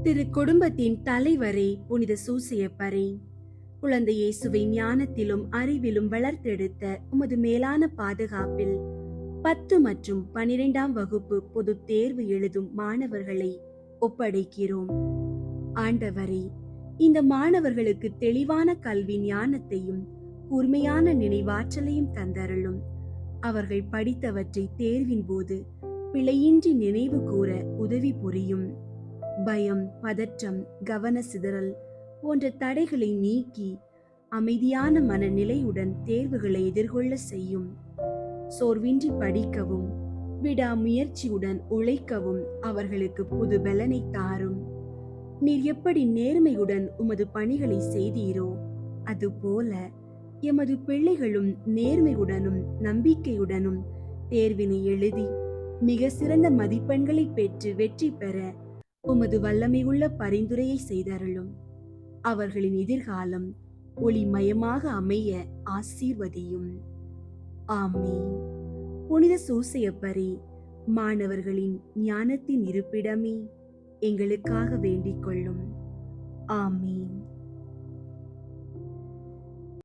திரு குடும்பத்தின் தலைவரே புனித சூசையப்பரே, குழந்தை இயேசுவை ஞானத்திலும் அறிவிலும் வளர்த்தெடுத்த உமது மேலான பாதுகாப்பில் 10 மற்றும் 12ஆம் வகுப்பு பொது தேர்வு எழுதும் மாணவர்களை ஒப்படைக்கிறோம். ஆண்டவரே, இந்த மாணவர்களுக்கு தெளிவான கல்வி ஞானத்தையும் கூர்மையான நினைவாற்றலையும் தந்தருளும். அவர்கள் படித்தவற்றை தேர்வின் போது பிழையின்றி நினைவு கூற உதவி புரியும். பயம், பதற்றம், கவன சிதறல் போன்ற தடைகளை நீக்கி அமைதியான மனநிலையுடன் தேர்வுகளை எதிர்கொள்ள செய்யும். சோர்வின்றி படிக்கவும் விடாமுயற்சியுடன் உழைக்கவும் அவர்களுக்கு புது பலனை தாரும். நீர் எப்படி நேர்மையுடன் உமது பணிகளை செய்தீரோ அதுபோல எமது பிள்ளைகளும் நேர்மையுடனும் நம்பிக்கையுடனும் தேர்வினை எழுதி மிக சிறந்த மதிப்பெண்களை பெற்று வெற்றி பெற உமது வல்லமையுள்ள பரிந்துரையை செய்தருளும். அவர்களின் எதிர்காலம் ஒளிமயமாக அமைய ஆசீர்வதியும். ஆமீன். புனித சூசையப்பரே, மாணவர்களின் ஞானத்தின் இருப்பிடமே, எங்களுக்காக வேண்டிக் கொள்ளும். ஆமீன்.